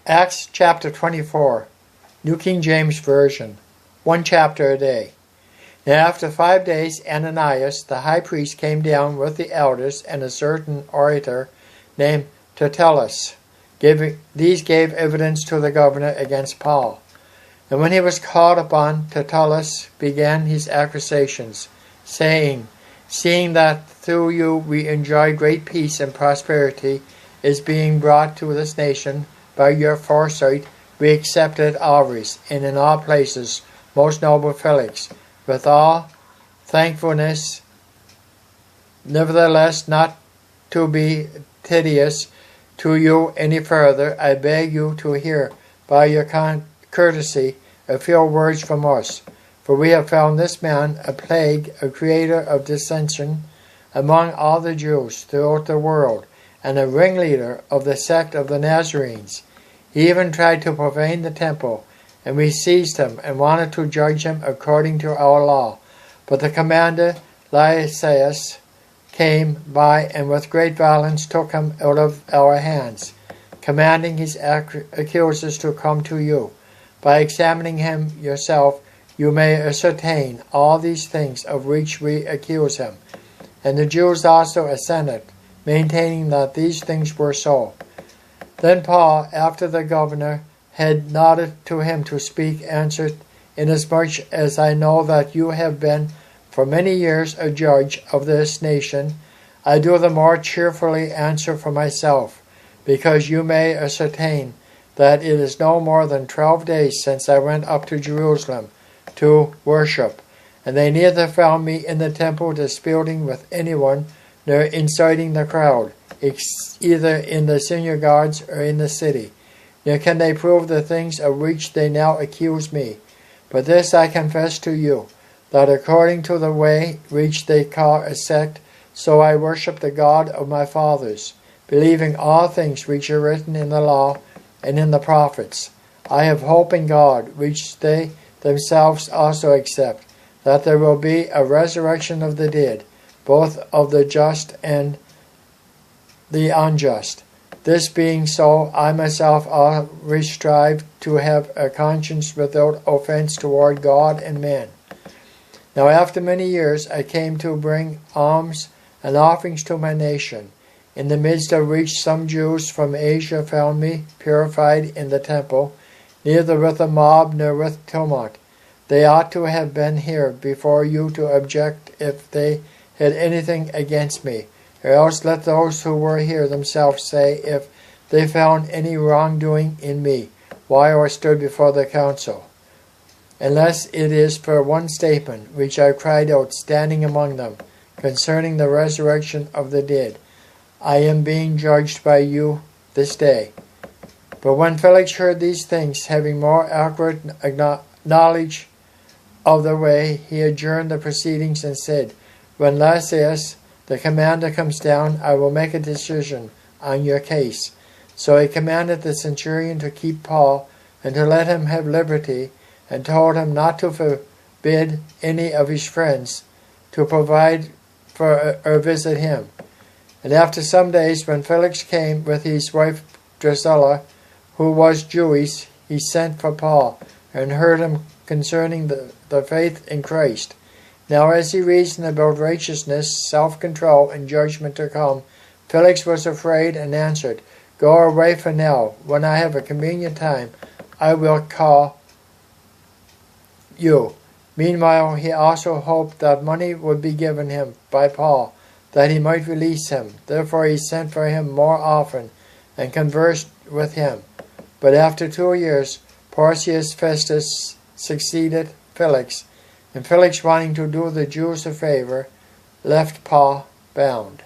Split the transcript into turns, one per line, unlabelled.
Acts chapter 24, New King James Version, 1 chapter a day. Now after 5 days Ananias the high priest came down with the elders and a certain orator named Tertullus. These gave evidence to the governor against Paul. And when he was called upon, Tertullus began his accusations, saying, "Seeing that through you we enjoy great peace and prosperity is being brought to this nation, by your foresight we accepted always, and in all places, most noble Felix, with all thankfulness, nevertheless not to be tedious to you any further, I beg you to hear by your courtesy a few words from us. For we have found this man a plague, a creator of dissension among all the Jews throughout the world, and a ringleader of the sect of the Nazarenes. He even tried to profane the temple, and we seized him and wanted to judge him according to our law. But the commander Lysias came by and with great violence took him out of our hands, commanding his accusers to come to you. By examining him yourself, you may ascertain all these things of which we accuse him. And the Jews also assented, maintaining that these things were so. Then Paul, after the governor had nodded to him to speak, answered, Inasmuch as I know that you have been for many years a judge of this nation, I do the more cheerfully answer for myself, because you may ascertain that it is no more than 12 days since I went up to Jerusalem to worship, and they neither found me in the temple disputing with anyone, nor inciting the crowd, either in the synagogues or in the city. Nor can they prove the things of which they now accuse me. But this I confess to you, that according to the way which they call a sect, so I worship the God of my fathers, believing all things which are written in the law and in the prophets. I have hope in God, which they themselves also accept, that there will be a resurrection of the dead, both of the just and the unjust. This being so, I myself always strive to have a conscience without offense toward God and man. Now after many years I came to bring alms and offerings to my nation, in the midst of which some Jews from Asia found me purified in the temple, neither with a mob nor with tumult. They ought to have been here before you to object if they had anything against me, or else let those who were here themselves say if they found any wrongdoing in me, while I stood before the council. Unless it is for one statement which I cried out standing among them, concerning the resurrection of the dead, I am being judged by you this day. But when Felix heard these things, having more accurate knowledge of the way, he adjourned the proceedings and said, When Lysias, the commander, comes down, I will make a decision on your case. So he commanded the centurion to keep Paul and to let him have liberty, and told him not to forbid any of his friends to provide for or visit him. And after some days, when Felix came with his wife Drusilla, who was Jewish, he sent for Paul and heard him concerning the faith in Christ. Now as he reasoned about righteousness, self-control, and judgment to come, Felix was afraid and answered, Go away for now. When I have a convenient time, I will call you. Meanwhile, he also hoped that money would be given him by Paul, that he might release him. Therefore he sent for him more often and conversed with him. But after 2 years, Porcius Festus succeeded Felix, and Felix, wanting to do the Jews a favor, left Paul bound.